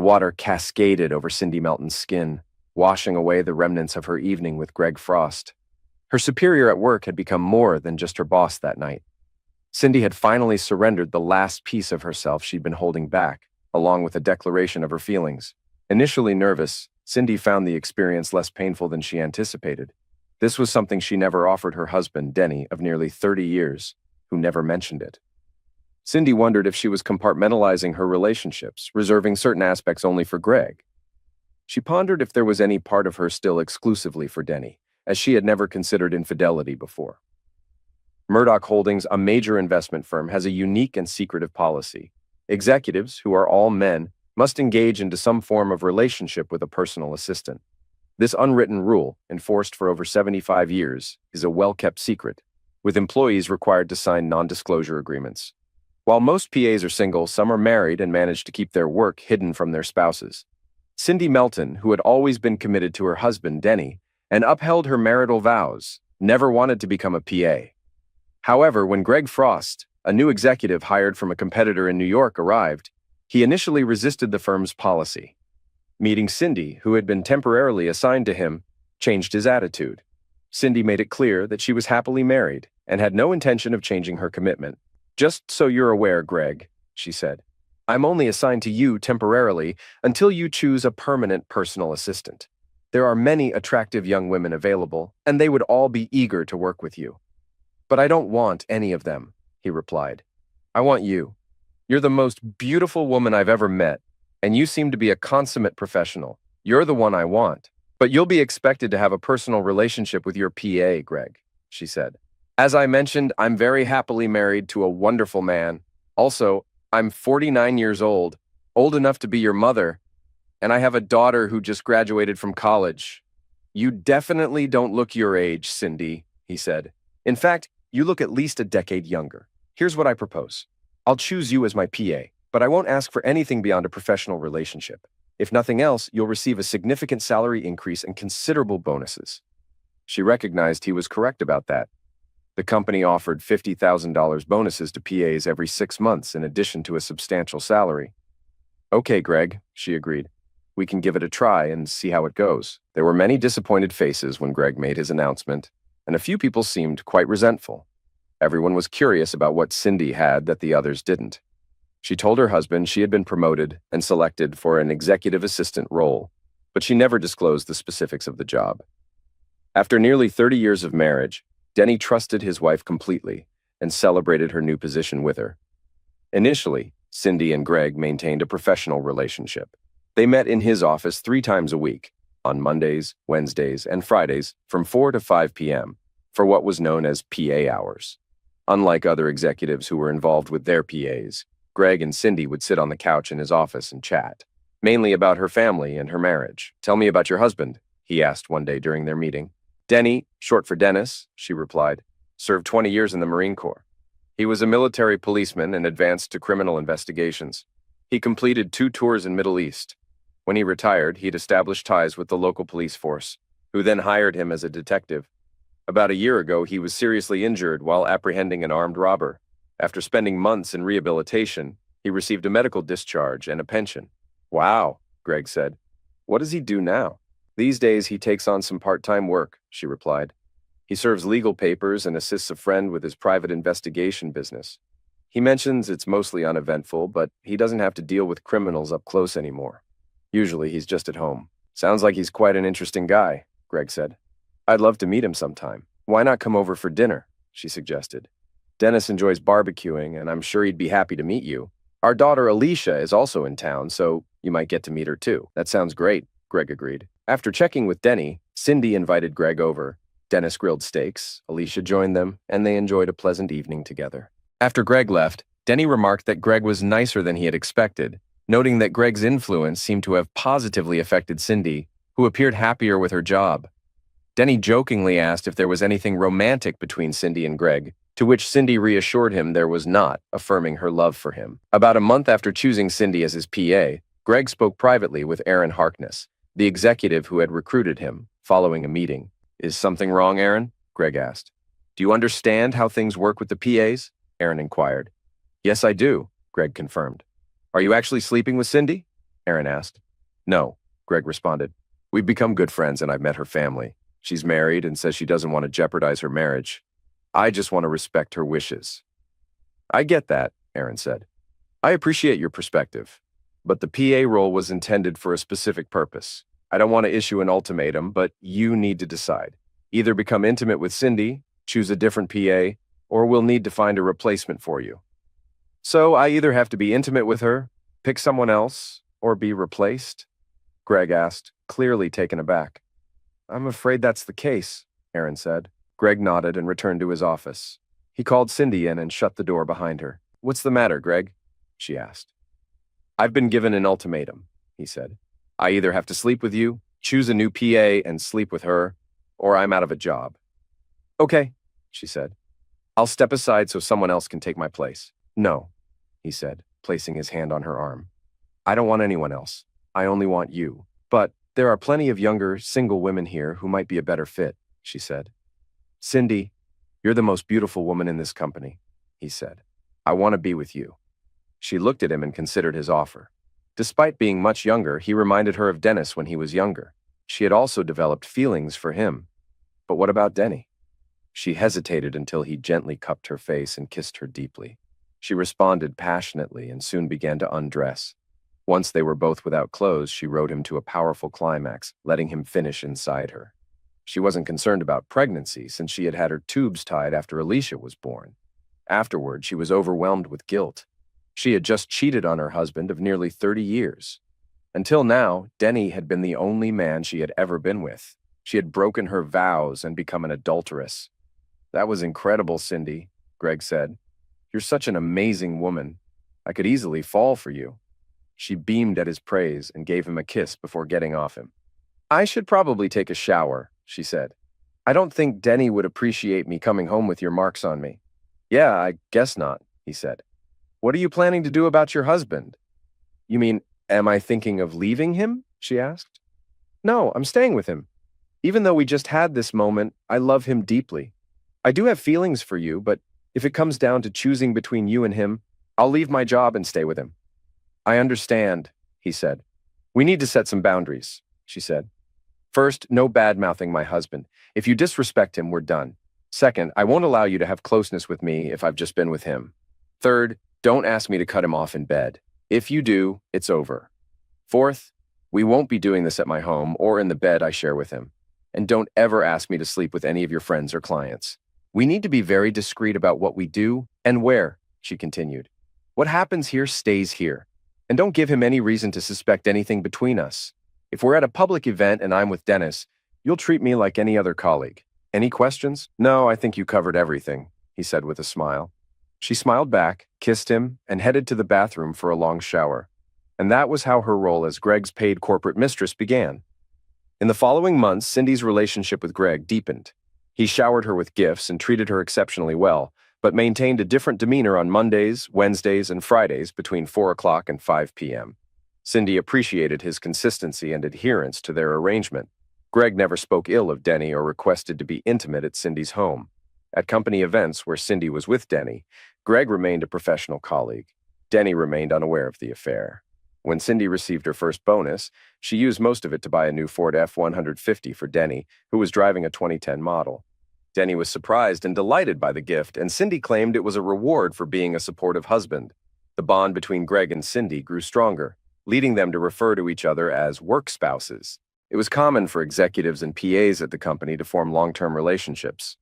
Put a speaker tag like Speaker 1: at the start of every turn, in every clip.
Speaker 1: water cascaded over Cindy Melton's skin, washing away the remnants of her evening with Greg Frost. Her superior at work had become more than just her boss that night. Cindy had finally surrendered the last piece of herself she'd been holding back, along with a declaration of her feelings. Initially nervous, Cindy found the experience less painful than she anticipated. This was something she never offered her husband, Denny, of nearly 30 years, who never mentioned it. Cindy wondered if she was compartmentalizing her relationships, reserving certain aspects only for Greg. She pondered if there was any part of her still exclusively for Denny, as she had never considered infidelity before. Murdoch Holdings, a major investment firm, has a unique and secretive policy. Executives, who are all men, must engage into some form of relationship with a personal assistant. This unwritten rule, enforced for over 75 years, is a well-kept secret, with employees required to sign non-disclosure agreements. While most PAs are single, some are married and manage to keep their work hidden from their spouses. Cindy Melton, who had always been committed to her husband, Denny, and upheld her marital vows, never wanted to become a PA. However, when Greg Frost, a new executive hired from a competitor in New York, arrived, he initially resisted the firm's policy. Meeting Cindy, who had been temporarily assigned to him, changed his attitude. Cindy made it clear that she was happily married and had no intention of changing her commitment. "Just so you're aware, Greg," she said, "I'm only assigned to you temporarily until you choose a permanent personal assistant. There are many attractive young women available, and they would all be eager to work with you." "But I don't want any of them," he replied. "I want you. You're the most beautiful woman I've ever met, and you seem to be a consummate professional. You're the one I want. But you'll be expected to have a personal relationship with your PA, Greg," she said. "As I mentioned, I'm very happily married to a wonderful man. Also, I'm 49 years old enough to be your mother, and I have a daughter who just graduated from college." "You definitely don't look your age, Cindy," he said. "In fact, you look at least a decade younger. Here's what I propose. I'll choose you as my PA, but I won't ask for anything beyond a professional relationship. If nothing else, you'll receive a significant salary increase and considerable bonuses." She recognized he was correct about that. The company offered $50,000 bonuses to PAs every 6 months in addition to a substantial salary. "Okay, Greg," she agreed. "We can give it a try and see how it goes." There were many disappointed faces when Greg made his announcement, and a few people seemed quite resentful. Everyone was curious about what Cindy had that the others didn't. She told her husband she had been promoted and selected for an executive assistant role, but she never disclosed the specifics of the job. After nearly 30 years of marriage, Denny trusted his wife completely and celebrated her new position with her. Initially, Cindy and Greg maintained a professional relationship. They met in his office 3 times a week, on Mondays, Wednesdays, and Fridays from 4 to 5 p.m., for what was known as PA hours. Unlike other executives who were involved with their PAs, Greg and Cindy would sit on the couch in his office and chat, mainly about her family and her marriage. "Tell me about your husband," he asked one day during their meeting. "Denny, short for Dennis," she replied, "served 20 years in the Marine Corps. He was a military policeman and advanced to criminal investigations. He completed 2 tours in Middle East. When he retired, he'd established ties with the local police force, who then hired him as a detective. About a year ago, he was seriously injured while apprehending an armed robber. After spending months in rehabilitation, he received a medical discharge and a pension." "Wow," Greg said. "What does he do now?" "These days, he takes on some part-time work," she replied. "He serves legal papers and assists a friend with his private investigation business. He mentions it's mostly uneventful, but he doesn't have to deal with criminals up close anymore. Usually, he's just at home." "Sounds like he's quite an interesting guy," Greg said. "I'd love to meet him sometime. Why not come over for dinner?" she suggested. "Dennis enjoys barbecuing, and I'm sure he'd be happy to meet you. Our daughter Alicia is also in town, so you might get to meet her too." "That sounds great," Greg agreed. After checking with Denny, Cindy invited Greg over. Dennis grilled steaks, Alicia joined them, and they enjoyed a pleasant evening together. After Greg left, Denny remarked that Greg was nicer than he had expected, noting that Greg's influence seemed to have positively affected Cindy, who appeared happier with her job. Denny jokingly asked if there was anything romantic between Cindy and Greg, to which Cindy reassured him there was not, affirming her love for him. About a month after choosing Cindy as his PA, Greg spoke privately with Aaron Harkness, the executive who had recruited him, following a meeting. "Is something wrong, Aaron?" Greg asked. "Do you understand how things work with the PAs?" Aaron inquired. "Yes, I do," Greg confirmed. "Are you actually sleeping with Cindy?" Aaron asked. No, Greg responded. We've become good friends and I've met her family. She's married and says she doesn't want to jeopardize her marriage. I just want to respect her wishes. I get that, Aaron said. I appreciate your perspective. But the PA role was intended for a specific purpose. I don't want to issue an ultimatum, but you need to decide. Either become intimate with Cindy, choose a different PA, or we'll need to find a replacement for you. So I either have to be intimate with her, pick someone else, or be replaced? Greg asked, clearly taken aback. I'm afraid that's the case, Aaron said. Greg nodded and returned to his office. He called Cindy in and shut the door behind her. What's the matter, Greg? She asked. I've been given an ultimatum, he said. I either have to sleep with you, choose a new PA, and sleep with her, or I'm out of a job. Okay, she said. I'll step aside so someone else can take my place. No, he said, placing his hand on her arm. I don't want anyone else. I only want you. But there are plenty of younger, single women here who might be a better fit, she said. Cindy, you're the most beautiful woman in this company, he said. I want to be with you. She looked at him and considered his offer. Despite being much younger, he reminded her of Dennis when he was younger. She had also developed feelings for him. But what about Denny? She hesitated until he gently cupped her face and kissed her deeply. She responded passionately and soon began to undress. Once they were both without clothes, she rode him to a powerful climax, letting him finish inside her. She wasn't concerned about pregnancy since she had had her tubes tied after Alicia was born. Afterward, she was overwhelmed with guilt. She had just cheated on her husband of nearly 30 years. Until now, Denny had been the only man she had ever been with. She had broken her vows and become an adulteress. That was incredible, Cindy, Greg said. You're such an amazing woman. I could easily fall for you. She beamed at his praise and gave him a kiss before getting off him. I should probably take a shower, she said. I don't think Denny would appreciate me coming home with your marks on me. Yeah, I guess not, he said. What are you planning to do about your husband? You mean, am I thinking of leaving him? She asked. No, I'm staying with him. Even though we just had this moment, I love him deeply. I do have feelings for you, but if it comes down to choosing between you and him, I'll leave my job and stay with him. I understand, he said. We need to set some boundaries, she said. First, no bad-mouthing my husband. If you disrespect him, we're done. Second, I won't allow you to have closeness with me if I've just been with him. Third, don't ask me to cut him off in bed. If you do, it's over. Fourth, we won't be doing this at my home or in the bed I share with him. And don't ever ask me to sleep with any of your friends or clients. We need to be very discreet about what we do and where, she continued. What happens here stays here. And don't give him any reason to suspect anything between us. If we're at a public event and I'm with Dennis, you'll treat me like any other colleague. Any questions? No, I think you covered everything, he said with a smile. She smiled back, kissed him, and headed to the bathroom for a long shower. And that was how her role as Greg's paid corporate mistress began. In the following months, Cindy's relationship with Greg deepened. He showered her with gifts and treated her exceptionally well, but maintained a different demeanor on Mondays, Wednesdays, and Fridays between 4 o'clock and 5 p.m. Cindy appreciated his consistency and adherence to their arrangement. Greg never spoke ill of Denny or requested to be intimate at Cindy's home. At company events where Cindy was with Denny, Greg remained a professional colleague. Denny remained unaware of the affair. When Cindy received her first bonus, she used most of it to buy a new Ford F-150 for Denny, who was driving a 2010 model. Denny was surprised and delighted by the gift, and Cindy claimed it was a reward for being a supportive husband. The bond between Greg and Cindy grew stronger, leading them to refer to each other as work spouses. It was common for executives and PAs at the company to form long-term relationships.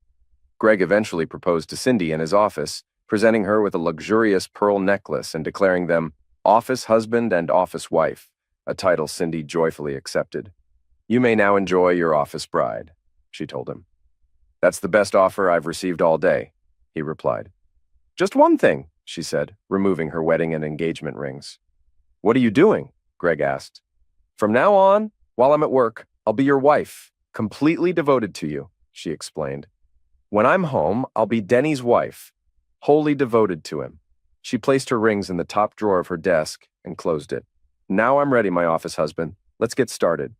Speaker 1: Greg eventually proposed to Cindy in his office, presenting her with a luxurious pearl necklace and declaring them office husband and office wife, a title Cindy joyfully accepted. You may now enjoy your office bride, she told him. That's the best offer I've received all day, he replied. Just one thing, she said, removing her wedding and engagement rings. What are you doing? Greg asked. From now on, while I'm at work, I'll be your wife, completely devoted to you, she explained. When I'm home, I'll be Denny's wife, wholly devoted to him. She placed her rings in the top drawer of her desk and closed it. Now I'm ready, my office husband. Let's get started.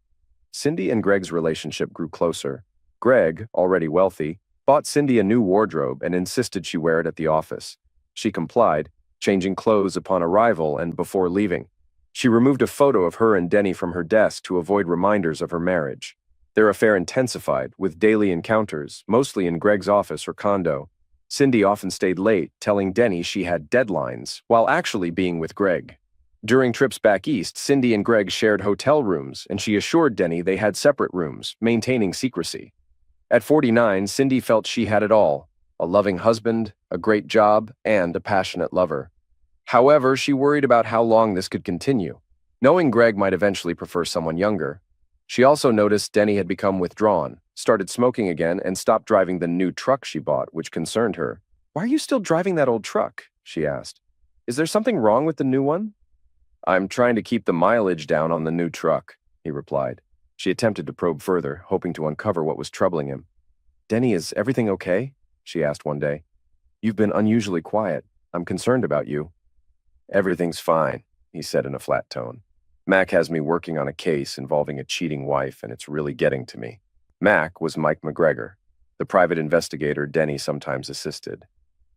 Speaker 1: Cindy and Greg's relationship grew closer. Greg, already wealthy, bought Cindy a new wardrobe and insisted she wear it at the office. She complied, changing clothes upon arrival and before leaving. She removed a photo of her and Denny from her desk to avoid reminders of her marriage. Their affair intensified, with daily encounters, mostly in Greg's office or condo. Cindy often stayed late, telling Denny she had deadlines, while actually being with Greg. During trips back east, Cindy and Greg shared hotel rooms, and she assured Denny they had separate rooms, maintaining secrecy. At 49, Cindy felt she had it all: a loving husband, a great job, and a passionate lover. However, she worried about how long this could continue, knowing Greg might eventually prefer someone younger. She also noticed Denny had become withdrawn, started smoking again, and stopped driving the new truck she bought, which concerned her. "Why are you still driving that old truck?" she asked. "Is there something wrong with the new one?" "I'm trying to keep the mileage down on the new truck," he replied. She attempted to probe further, hoping to uncover what was troubling him. "Denny, is everything okay?" she asked one day. "You've been unusually quiet. I'm concerned about you." "Everything's fine," he said in a flat tone. "Mac has me working on a case involving a cheating wife, and it's really getting to me." Mac was Mike McGregor, the private investigator Denny sometimes assisted.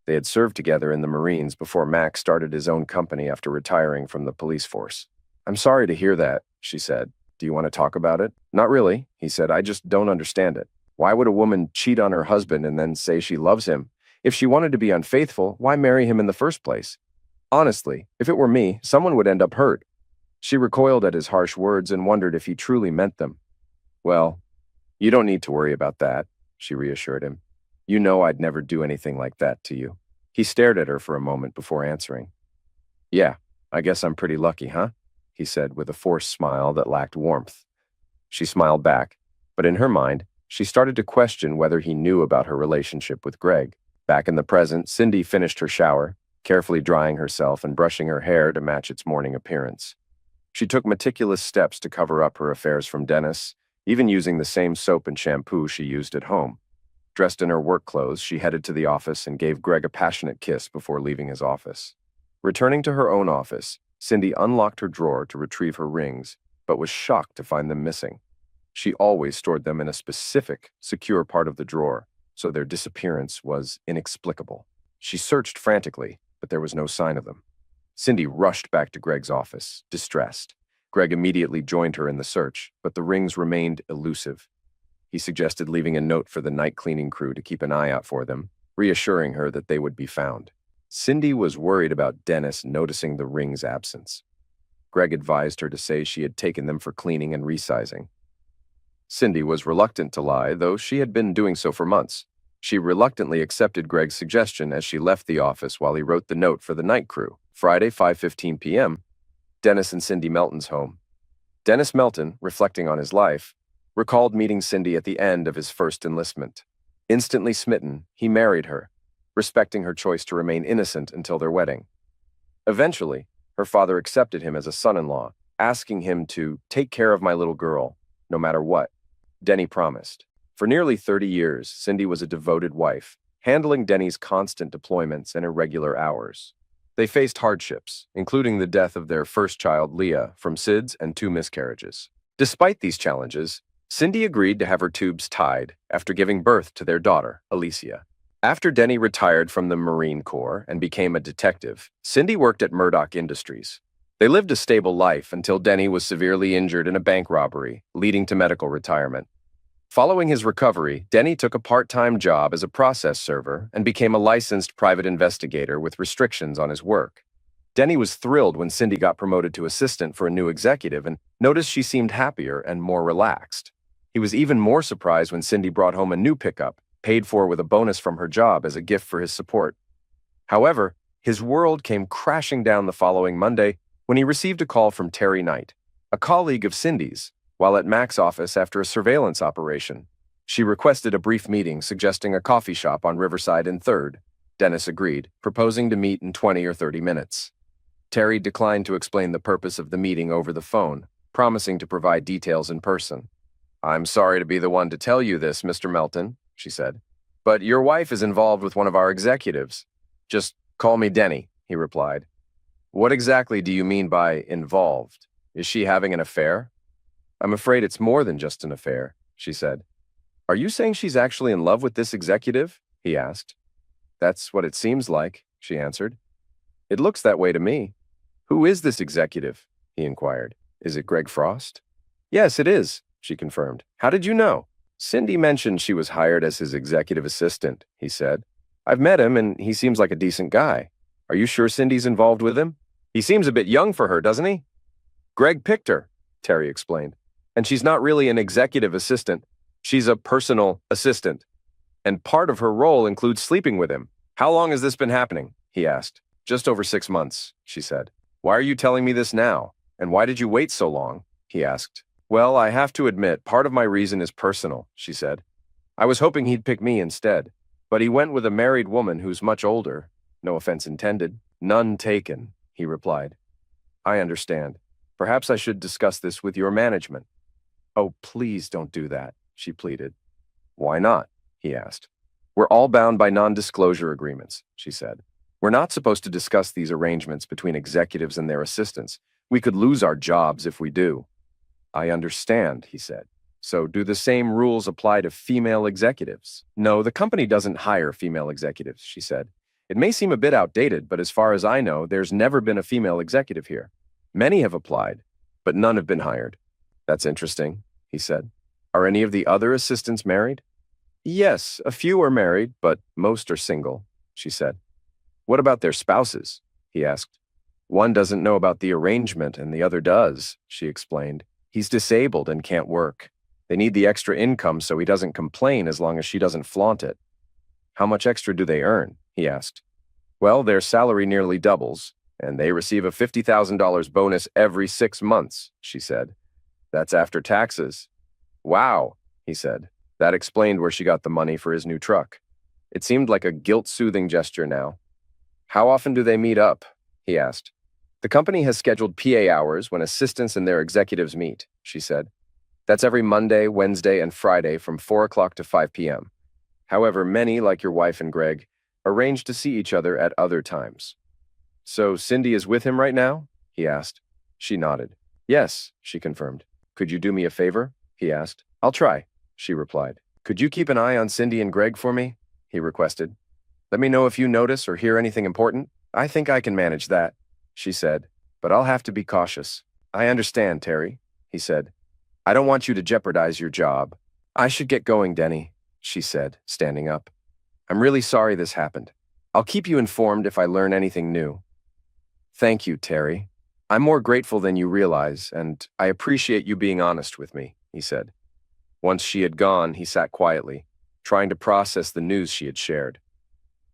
Speaker 1: They had served together in the Marines before Mac started his own company after retiring from the police force. "I'm sorry to hear that," she said. "Do you want to talk about it?" "Not really," he said. "I just don't understand it. Why would a woman cheat on her husband and then say she loves him? If she wanted to be unfaithful, why marry him in the first place? Honestly, if it were me, someone would end up hurt." She recoiled at his harsh words and wondered if he truly meant them. "Well, you don't need to worry about that," she reassured him. "You know I'd never do anything like that to you." He stared at her for a moment before answering. "Yeah, I guess I'm pretty lucky, huh?" he said with a forced smile that lacked warmth. She smiled back, but in her mind, she started to question whether he knew about her relationship with Greg. Back in the present, Cindy finished her shower, carefully drying herself and brushing her hair to match its morning appearance. She took meticulous steps to cover up her affairs from Dennis, even using the same soap and shampoo she used at home. Dressed in her work clothes, she headed to the office and gave Greg a passionate kiss before leaving his office. Returning to her own office, Cindy unlocked her drawer to retrieve her rings, but was shocked to find them missing. She always stored them in a specific, secure part of the drawer, so their disappearance was inexplicable. She searched frantically, but there was no sign of them. Cindy rushed back to Greg's office, distressed. Greg immediately joined her in the search, but the rings remained elusive. He suggested leaving a note for the night cleaning crew to keep an eye out for them, reassuring her that they would be found. Cindy was worried about Dennis noticing the rings' absence. Greg advised her to say she had taken them for cleaning and resizing. Cindy was reluctant to lie, though she had been doing so for months. She reluctantly accepted Greg's suggestion as she left the office while he wrote the note for the night crew. Friday, 5:15 p.m., Dennis and Cindy Melton's home. Dennis Melton, reflecting on his life, recalled meeting Cindy at the end of his first enlistment. Instantly smitten, he married her, respecting her choice to remain innocent until their wedding. Eventually, her father accepted him as a son-in-law, asking him to take care of my little girl, no matter what. Denny promised. For nearly 30 years, Cindy was a devoted wife, handling Denny's constant deployments and irregular hours. They faced hardships, including the death of their first child, Leah, from SIDS and 2 miscarriages. Despite these challenges, Cindy agreed to have her tubes tied after giving birth to their daughter, Alicia. After Denny retired from the Marine Corps and became a detective, Cindy worked at Murdoch Industries. They lived a stable life until Denny was severely injured in a bank robbery, leading to medical retirement. Following his recovery, Denny took a part-time job as a process server and became a licensed private investigator with restrictions on his work. Denny was thrilled when Cindy got promoted to assistant for a new executive and noticed she seemed happier and more relaxed. He was even more surprised when Cindy brought home a new pickup, paid for with a bonus from her job as a gift for his support. However, his world came crashing down the following Monday when he received a call from Terry Knight, a colleague of Cindy's, while at Mac's office after a surveillance operation. She requested a brief meeting, suggesting a coffee shop on Riverside and 3rd. Dennis agreed, proposing to meet in 20 or 30 minutes. Terry declined to explain the purpose of the meeting over the phone, promising to provide details in person. "I'm sorry to be the one to tell you this, Mr. Melton," she said, "but your wife is involved with one of our executives." "Just call me Denny," he replied. "What exactly do you mean by involved? Is she having an affair?" "I'm afraid it's more than just an affair," she said. "Are you saying she's actually in love with this executive?" he asked. "That's what it seems like," she answered. "It looks that way to me. Who is this executive?" he inquired. Is it Greg Frost? Yes, it is, she confirmed. How did you know? Cindy mentioned she was hired as his executive assistant, he said. I've met him and he seems like a decent guy. Are you sure Cindy's involved with him? He seems a bit young for her, doesn't he? Greg picked her, Terry explained. And she's not really an executive assistant. She's a personal assistant. And part of her role includes sleeping with him. How long has this been happening? He asked. Just over 6 months, she said. Why are you telling me this now? And why did you wait so long? He asked. Well, I have to admit, part of my reason is personal, she said. I was hoping he'd pick me instead, but he went with a married woman who's much older. No offense intended. None taken, he replied. I understand. Perhaps I should discuss this with your management. Oh, please don't do that, she pleaded. Why not? He asked. We're all bound by non-disclosure agreements, she said. We're not supposed to discuss these arrangements between executives and their assistants. We could lose our jobs if we do. I understand, he said. So do the same rules apply to female executives? No, the company doesn't hire female executives, she said. It may seem a bit outdated, but as far as I know, there's never been a female executive here. Many have applied, but none have been hired. That's interesting, he said. Are any of the other assistants married? Yes, a few are married, but most are single, she said. What about their spouses? He asked. One doesn't know about the arrangement and the other does, she explained. He's disabled and can't work. They need the extra income so he doesn't complain as long as she doesn't flaunt it. How much extra do they earn? He asked. Well, their salary nearly doubles, and they receive a $50,000 bonus every 6 months, she said. That's after taxes. Wow, he said. That explained where she got the money for his new truck. It seemed like a guilt-soothing gesture now. How often do they meet up? He asked. The company has scheduled PA hours when assistants and their executives meet, she said. That's every Monday, Wednesday, and Friday from 4 o'clock to 5 p.m. However, many, like your wife and Greg, arrange to see each other at other times. So Cindy is with him right now? He asked. She nodded. Yes, she confirmed. Could you do me a favor? He asked. I'll try, she replied. Could you keep an eye on Cindy and Greg for me? He requested. Let me know if you notice or hear anything important. I think I can manage that, she said, but I'll have to be cautious. I understand, Terry, he said. I don't want you to jeopardize your job. I should get going, Denny, she said, standing up. I'm really sorry this happened. I'll keep you informed if I learn anything new. Thank you, Terry. I'm more grateful than you realize, and I appreciate you being honest with me, he said. Once she had gone, he sat quietly, trying to process the news she had shared.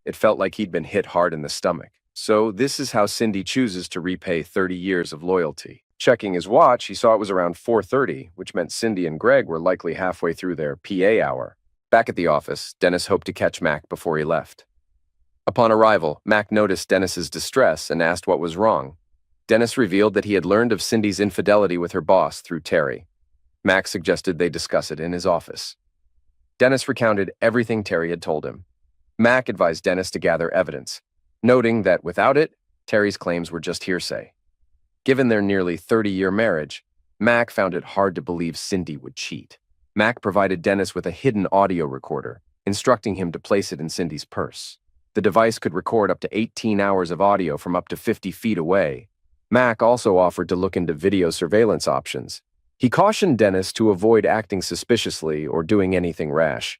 Speaker 1: It felt like he'd been hit hard in the stomach. So this is how Cindy chooses to repay 30 years of loyalty. Checking his watch, he saw it was around 4:30, which meant Cindy and Greg were likely halfway through their PA hour. Back at the office, Dennis hoped to catch Mac before he left. Upon arrival, Mac noticed Dennis's distress and asked what was wrong. Dennis revealed that he had learned of Cindy's infidelity with her boss through Terry. Mac suggested they discuss it in his office. Dennis recounted everything Terry had told him. Mac advised Dennis to gather evidence, noting that without it, Terry's claims were just hearsay. Given their nearly 30-year marriage, Mac found it hard to believe Cindy would cheat. Mac provided Dennis with a hidden audio recorder, instructing him to place it in Cindy's purse. The device could record up to 18 hours of audio from up to 50 feet away. Mac also offered to look into video surveillance options. He cautioned Dennis to avoid acting suspiciously or doing anything rash.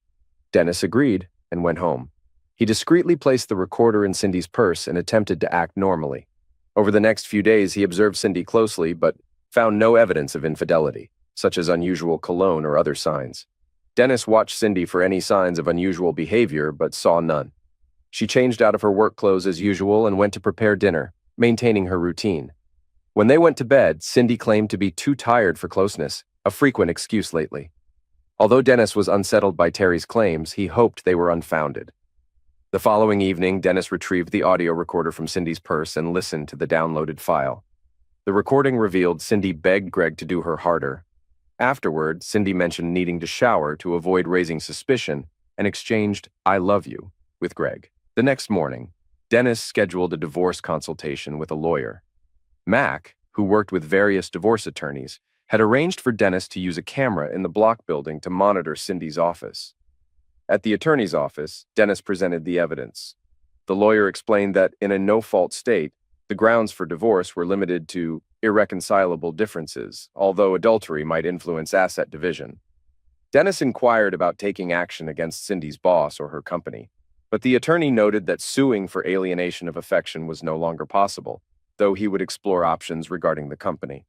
Speaker 1: Dennis agreed and went home. He discreetly placed the recorder in Cindy's purse and attempted to act normally. Over the next few days, he observed Cindy closely, but found no evidence of infidelity, such as unusual cologne or other signs. Dennis watched Cindy for any signs of unusual behavior, but saw none. She changed out of her work clothes as usual and went to prepare dinner, maintaining her routine. When they went to bed, Cindy claimed to be too tired for closeness, a frequent excuse lately. Although Dennis was unsettled by Terry's claims, he hoped they were unfounded. The following evening, Dennis retrieved the audio recorder from Cindy's purse and listened to the downloaded file. The recording revealed Cindy begged Greg to do her harder. Afterward, Cindy mentioned needing to shower to avoid raising suspicion and exchanged "I love you" with Greg. The next morning, Dennis scheduled a divorce consultation with a lawyer. Mac, who worked with various divorce attorneys, had arranged for Dennis to use a camera in the block building to monitor Cindy's office. At the attorney's office, Dennis presented the evidence. The lawyer explained that in a no-fault state, the grounds for divorce were limited to irreconcilable differences, although adultery might influence asset division. Dennis inquired about taking action against Cindy's boss or her company, but the attorney noted that suing for alienation of affection was no longer possible, though he would explore options regarding the company.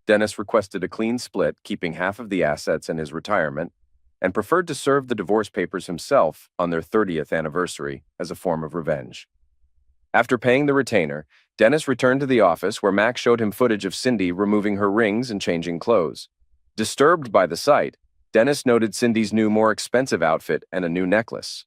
Speaker 1: Dennis requested a clean split, keeping half of the assets in his retirement, and preferred to serve the divorce papers himself on their 30th anniversary as a form of revenge. After paying the retainer, Dennis returned to the office where Mac showed him footage of Cindy removing her rings and changing clothes. Disturbed by the sight, Dennis noted Cindy's new, more expensive outfit and a new necklace.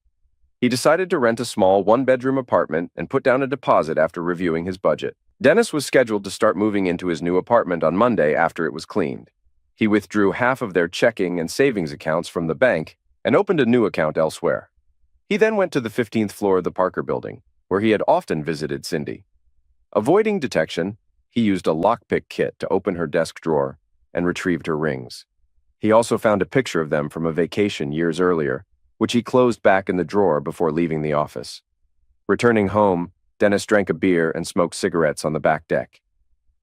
Speaker 1: He decided to rent a small one-bedroom apartment and put down a deposit after reviewing his budget. Dennis was scheduled to start moving into his new apartment on Monday after it was cleaned. He withdrew half of their checking and savings accounts from the bank and opened a new account elsewhere. He then went to the 15th floor of the Parker building, where he had often visited Cindy. Avoiding detection, he used a lockpick kit to open her desk drawer and retrieved her rings. He also found a picture of them from a vacation years earlier, which he closed back in the drawer before leaving the office. Returning home, Dennis drank a beer and smoked cigarettes on the back deck.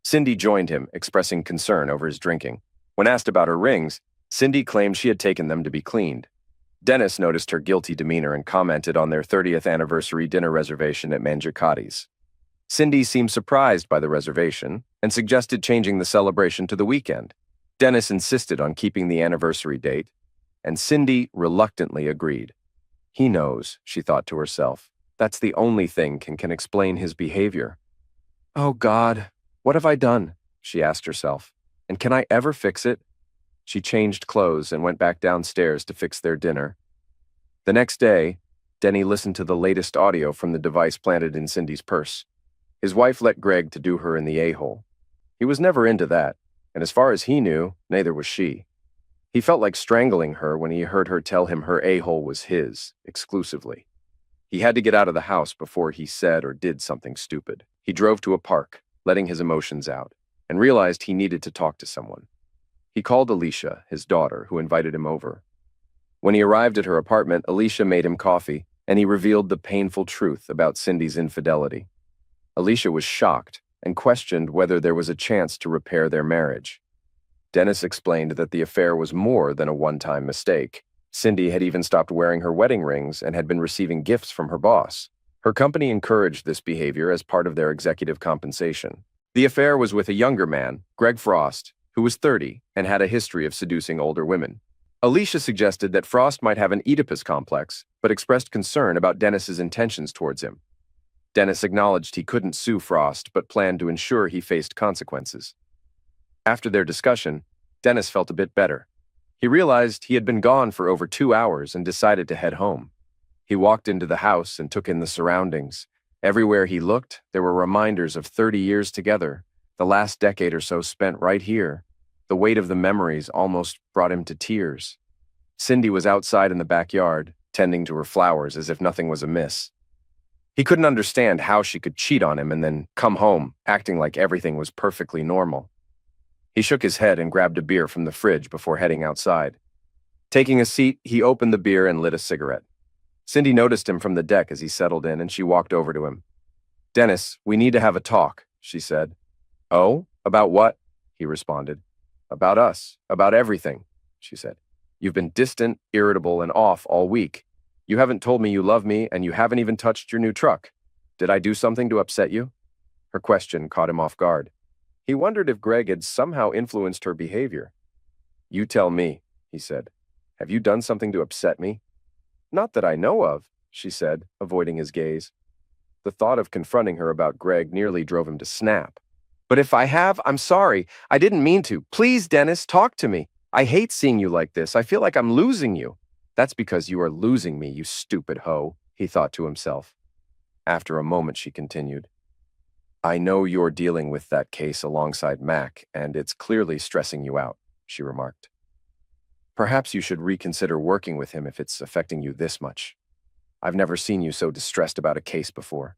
Speaker 1: Cindy joined him, expressing concern over his drinking. When asked about her rings, Cindy claimed she had taken them to be cleaned. Dennis noticed her guilty demeanor and commented on their 30th anniversary dinner reservation at Mangiacotti's. Cindy seemed surprised by the reservation and suggested changing the celebration to the weekend. Dennis insisted on keeping the anniversary date, and Cindy reluctantly agreed. He knows, she thought to herself. That's the only thing can explain his behavior. Oh God, what have I done? She asked herself. And can I ever fix it? She changed clothes and went back downstairs to fix their dinner. The next day, Denny listened to the latest audio from the device planted in Cindy's purse. His wife let Greg to do her in the a-hole. He was never into that, and as far as he knew, neither was she. He felt like strangling her when he heard her tell him her a-hole was his, exclusively. He had to get out of the house before he said or did something stupid. He drove to a park, letting his emotions out, and realized he needed to talk to someone. He called Alicia, his daughter, who invited him over. When he arrived at her apartment, Alicia made him coffee, and he revealed the painful truth about Cindy's infidelity. Alicia was shocked and questioned whether there was a chance to repair their marriage. Dennis explained that the affair was more than a one-time mistake. Cindy had even stopped wearing her wedding rings and had been receiving gifts from her boss. Her company encouraged this behavior as part of their executive compensation. The affair was with a younger man, Greg Frost, who was 30 and had a history of seducing older women. Alicia suggested that Frost might have an Oedipus complex, but expressed concern about Dennis's intentions towards him. Dennis acknowledged he couldn't sue Frost, but planned to ensure he faced consequences. After their discussion, Dennis felt a bit better. He realized he had been gone for over 2 hours and decided to head home. He walked into the house and took in the surroundings. Everywhere he looked, there were reminders of 30 years together, the last decade or so spent right here. The weight of the memories almost brought him to tears. Cindy was outside in the backyard, tending to her flowers as if nothing was amiss. He couldn't understand how she could cheat on him and then come home, acting like everything was perfectly normal. He shook his head and grabbed a beer from the fridge before heading outside. Taking a seat, he opened the beer and lit a cigarette. Cindy noticed him from the deck as he settled in, and she walked over to him. "Dennis, we need to have a talk," she said. "Oh? About what?" he responded. "About us. About everything," she said. "You've been distant, irritable, and off all week. You haven't told me you love me, and you haven't even touched your new truck. Did I do something to upset you?" Her question caught him off guard. He wondered if Greg had somehow influenced her behavior. "You tell me," he said. "Have you done something to upset me?" "Not that I know of," she said, avoiding his gaze. The thought of confronting her about Greg nearly drove him to snap. "But if I have, I'm sorry. I didn't mean to. Please, Dennis, talk to me. I hate seeing you like this. I feel like I'm losing you." "That's because you are losing me, you stupid hoe," he thought to himself. After a moment, she continued. "I know you're dealing with that case alongside Mac, and it's clearly stressing you out," she remarked. "Perhaps you should reconsider working with him if it's affecting you this much. I've never seen you so distressed about a case before."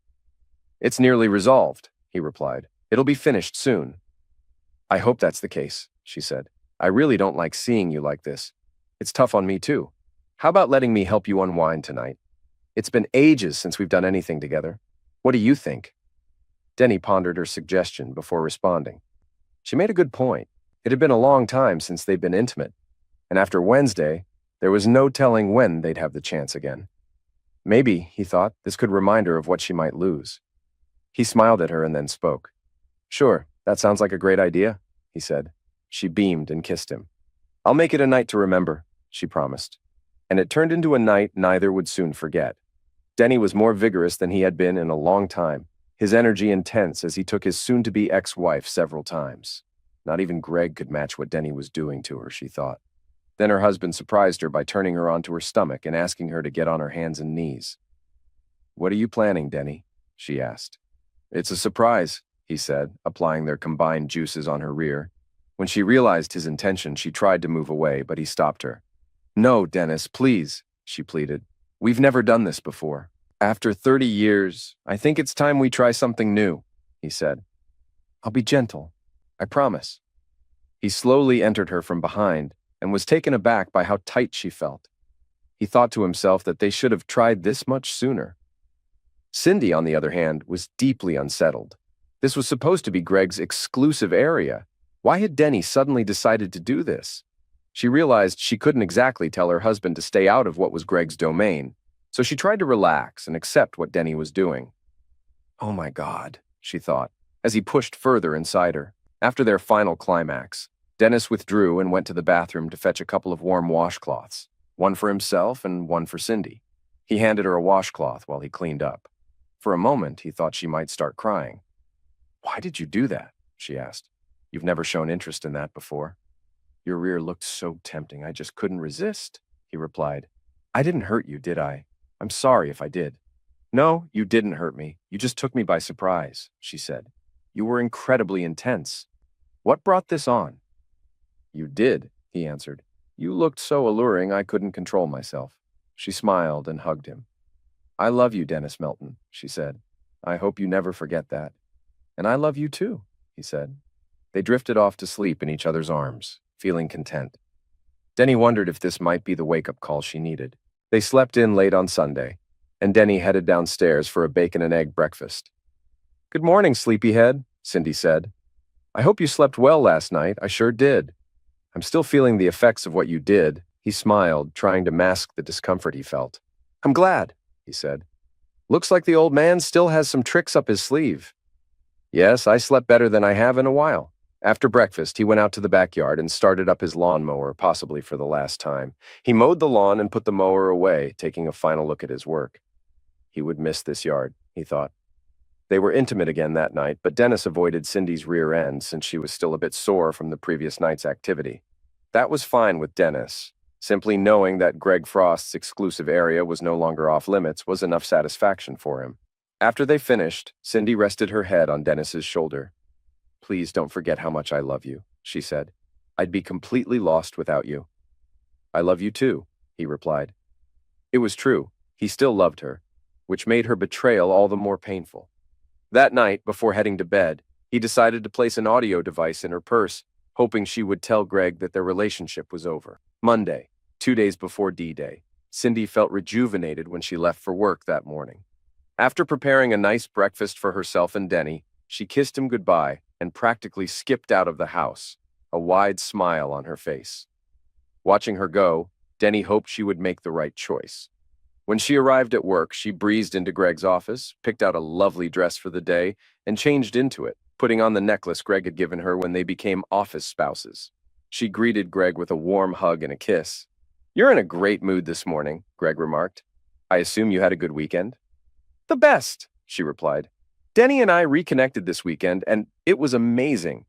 Speaker 1: "It's nearly resolved," he replied. "It'll be finished soon." "I hope that's the case," she said. "I really don't like seeing you like this. It's tough on me too. How about letting me help you unwind tonight? It's been ages since we've done anything together. What do you think?" Denny pondered her suggestion before responding. She made a good point. It had been a long time since they'd been intimate, and after Wednesday, there was no telling when they'd have the chance again. Maybe, he thought, this could remind her of what she might lose. He smiled at her and then spoke. "Sure, that sounds like a great idea," he said. She beamed and kissed him. "I'll make it a night to remember," she promised. And it turned into a night neither would soon forget. Denny was more vigorous than he had been in a long time, his energy intense as he took his soon-to-be ex-wife several times. Not even Greg could match what Denny was doing to her, she thought. Then her husband surprised her by turning her onto her stomach and asking her to get on her hands and knees. "What are you planning, Denny?" she asked. "It's a surprise," he said, applying their combined juices on her rear. When she realized his intention, she tried to move away, but he stopped her. "No, Dennis, please," she pleaded. "We've never done this before. After 30 years, I think it's time we try something new," he said. "I'll be gentle. I promise." He slowly entered her from behind and was taken aback by how tight she felt. He thought to himself that they should have tried this much sooner. Cindy, on the other hand, was deeply unsettled. This was supposed to be Greg's exclusive area. Why had Denny suddenly decided to do this? She realized she couldn't exactly tell her husband to stay out of what was Greg's domain, so she tried to relax and accept what Denny was doing. "Oh my God," she thought, as he pushed further inside her. After their final climax, Dennis withdrew and went to the bathroom to fetch a couple of warm washcloths, one for himself and one for Cindy. He handed her a washcloth while he cleaned up. For a moment, he thought she might start crying. "Why did you do that?" she asked. "You've never shown interest in that before." "Your rear looked so tempting, I just couldn't resist," he replied. "I didn't hurt you, did I? I'm sorry if I did." "No, you didn't hurt me. You just took me by surprise," she said. "You were incredibly intense. What brought this on?" "You did," he answered. "You looked so alluring I couldn't control myself." She smiled and hugged him. "I love you, Dennis Melton," she said. "I hope you never forget that." "And I love you too," he said. They drifted off to sleep in each other's arms, feeling content. Denny wondered if this might be the wake-up call she needed. They slept in late on Sunday, and Denny headed downstairs for a bacon and egg breakfast. "Good morning, sleepyhead," Cindy said. "I hope you slept well last night. I sure did." "I'm still feeling the effects of what you did," he smiled, trying to mask the discomfort he felt. "I'm glad," he said. "Looks like the old man still has some tricks up his sleeve." "Yes, I slept better than I have in a while." After breakfast, he went out to the backyard and started up his lawnmower, possibly for the last time. He mowed the lawn and put the mower away, taking a final look at his work. He would miss this yard, he thought. They were intimate again that night, but Dennis avoided Cindy's rear end since she was still a bit sore from the previous night's activity. That was fine with Dennis. Simply knowing that Greg Frost's exclusive area was no longer off limits was enough satisfaction for him. After they finished, Cindy rested her head on Dennis's shoulder. "Please don't forget how much I love you," she said. "I'd be completely lost without you." "I love you too," he replied. It was true. He still loved her, which made her betrayal all the more painful. That night, before heading to bed, he decided to place an audio device in her purse, hoping she would tell Greg that their relationship was over. Monday, 2 days before D-Day, Cindy felt rejuvenated when she left for work that morning. After preparing a nice breakfast for herself and Denny, she kissed him goodbye and practically skipped out of the house, a wide smile on her face. Watching her go, Denny hoped she would make the right choice. When she arrived at work, she breezed into Greg's office, picked out a lovely dress for the day, and changed into it, putting on the necklace Greg had given her when they became office spouses. She greeted Greg with a warm hug and a kiss. "You're in a great mood this morning," Greg remarked. "I assume you had a good weekend?" "The best," she replied. "Denny and I reconnected this weekend, and it was amazing."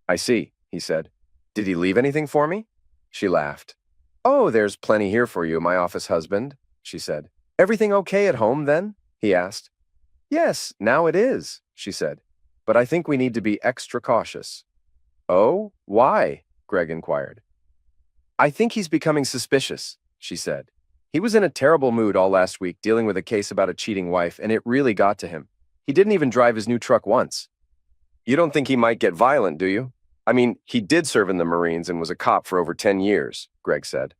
Speaker 1: "I see," he said. "Did he leave anything for me?" She laughed. "Oh, there's plenty here for you, my office husband," she said. "Everything okay at home, then?" he asked. "Yes, now it is," she said. "But I think we need to be extra cautious." "Oh, why?" Greg inquired. "I think he's becoming suspicious," she said. "He was in a terrible mood all last week dealing with a case about a cheating wife, and it really got to him. He didn't even drive his new truck once." "You don't think he might get violent, do you? I mean, he did serve in the Marines and was a cop for over 10 years, Greg said.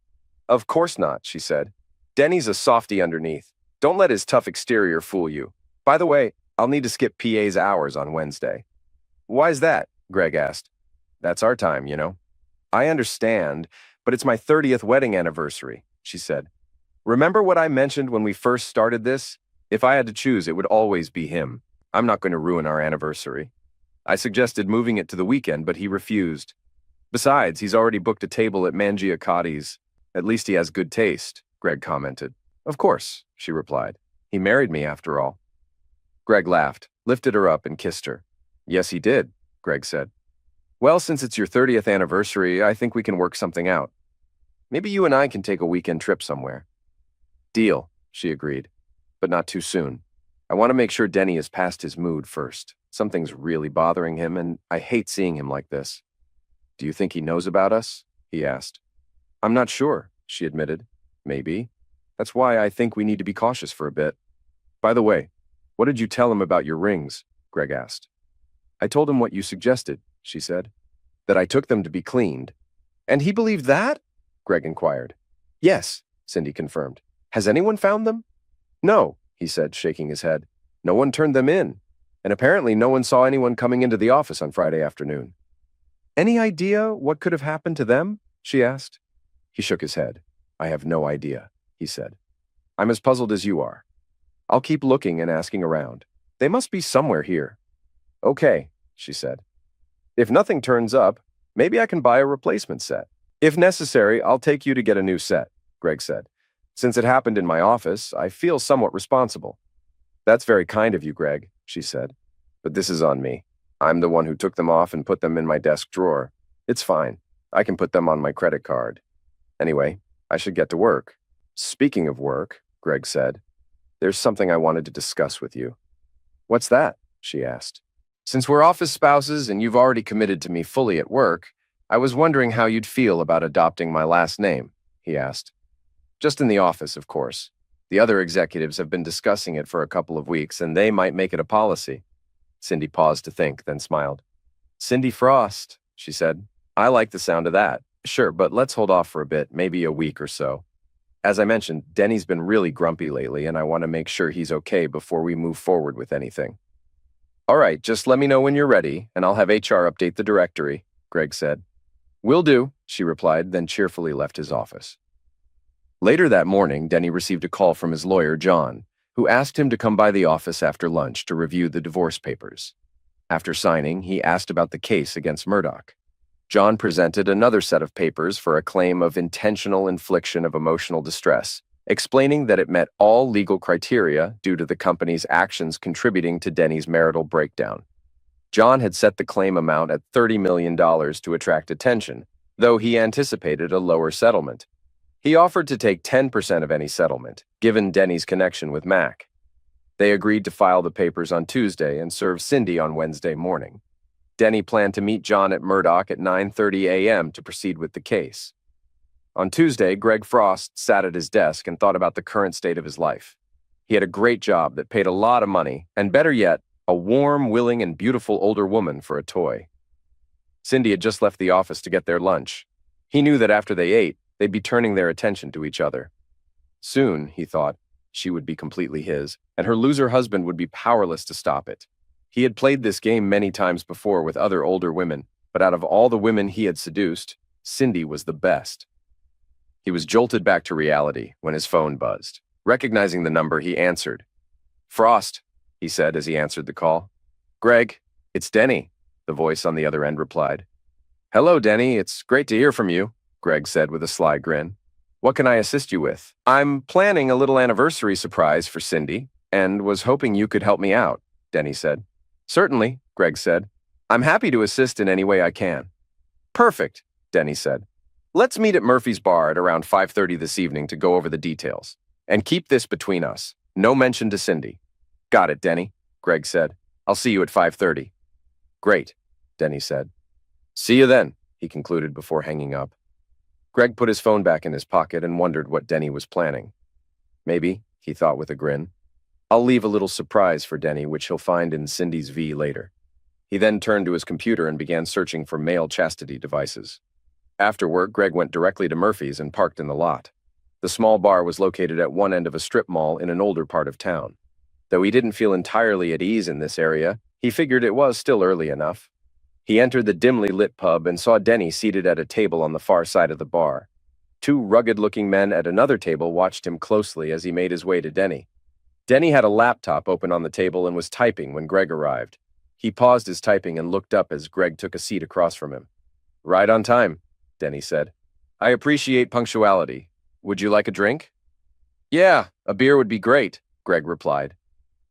Speaker 1: "Of course not," she said. "Denny's a softie underneath. Don't let his tough exterior fool you. By the way, I'll need to skip PA's hours on Wednesday." "Why's that?" Greg asked. That's our time, you know. I understand, but it's my 30th wedding anniversary, she said. Remember what I mentioned when we first started this? If I had to choose, it would always be him. I'm not going to ruin our anniversary. I suggested moving it to the weekend, but he refused. Besides, he's already booked a table at Mangiacotti's. At least he has good taste, Greg commented. Of course, she replied. He married me after all. Greg laughed, lifted her up, and kissed her. Yes, he did, Greg said. Well, since it's your 30th anniversary, I think we can work something out. Maybe you and I can take a weekend trip somewhere. Deal, she agreed, but not too soon. I want to make sure Denny is past his mood first. Something's really bothering him, and I hate seeing him like this. Do you think he knows about us? He asked. I'm not sure, she admitted. Maybe. That's why I think we need to be cautious for a bit. By the way, what did you tell him about your rings? Greg asked. I told him what you suggested, she said. That I took them to be cleaned. And he believed that? Greg inquired. Yes, Cindy confirmed. Has anyone found them? No, he said, shaking his head. No one turned them in. And apparently no one saw anyone coming into the office on Friday afternoon. Any idea what could have happened to them? She asked. He shook his head. I have no idea, he said. I'm as puzzled as you are. I'll keep looking and asking around. They must be somewhere here. Okay, she said. If nothing turns up, maybe I can buy a replacement set. If necessary, I'll take you to get a new set, Greg said. Since it happened in my office, I feel somewhat responsible. That's very kind of you, Greg, she said. But this is on me. I'm the one who took them off and put them in my desk drawer. It's fine. I can put them on my credit card. Anyway, I should get to work. Speaking of work, Greg said, there's something I wanted to discuss with you. What's that? She asked. Since we're office spouses and you've already committed to me fully at work, I was wondering how you'd feel about adopting my last name, he asked. Just in the office, of course. The other executives have been discussing it for a couple of weeks, and they might make it a policy. Cindy paused to think, then smiled. Cindy Frost, she said. I like the sound of that. Sure, but let's hold off for a bit, maybe a week or so. As I mentioned, Denny's been really grumpy lately, and I want to make sure he's okay before we move forward with anything. All right, just let me know when you're ready, and I'll have HR update the directory, Greg said. Will do, she replied, then cheerfully left his office. Later that morning, Denny received a call from his lawyer, John, who asked him to come by the office after lunch to review the divorce papers. After signing, he asked about the case against Murdoch. John presented another set of papers for a claim of intentional infliction of emotional distress, explaining that it met all legal criteria due to the company's actions contributing to Denny's marital breakdown. John had set the claim amount at $30 million to attract attention, though he anticipated a lower settlement. He offered to take 10% of any settlement, given Denny's connection with Mac. They agreed to file the papers on Tuesday and serve Cindy on Wednesday morning. Denny planned to meet John at Murdoch at 9:30 a.m. to proceed with the case. On Tuesday, Greg Frost sat at his desk and thought about the current state of his life. He had a great job that paid a lot of money, and better yet, a warm, willing, and beautiful older woman for a toy. Cindy had just left the office to get their lunch. He knew that after they ate, they'd be turning their attention to each other. Soon, he thought, she would be completely his, and her loser husband would be powerless to stop it. He had played this game many times before with other older women, but out of all the women he had seduced, Cindy was the best. He was jolted back to reality when his phone buzzed. Recognizing the number, he answered. Frost, he said as he answered the call. Greg, it's Denny, the voice on the other end replied. Hello, Denny, it's great to hear from you, Greg said with a sly grin. What can I assist you with? I'm planning a little anniversary surprise for Cindy, and was hoping you could help me out, Denny said. Certainly, Greg said. I'm happy to assist in any way I can. Perfect, Denny said. Let's meet at Murphy's Bar at around 5:30 this evening to go over the details. And keep this between us. No mention to Cindy. Got it, Denny, Greg said. I'll see you at 5:30. Great, Denny said. See you then, he concluded before hanging up. Greg put his phone back in his pocket and wondered what Denny was planning. Maybe, he thought with a grin, I'll leave a little surprise for Denny, which he'll find in Cindy's V later. He then turned to his computer and began searching for male chastity devices. After work, Greg went directly to Murphy's and parked in the lot. The small bar was located at one end of a strip mall in an older part of town. Though he didn't feel entirely at ease in this area, he figured it was still early enough. He entered the dimly lit pub and saw Denny seated at a table on the far side of the bar. Two rugged-looking men at another table watched him closely as he made his way to Denny. Denny had a laptop open on the table and was typing when Greg arrived. He paused his typing and looked up as Greg took a seat across from him. "Right on time," Denny said. "I appreciate punctuality. Would you like a drink?" "Yeah, a beer would be great," Greg replied.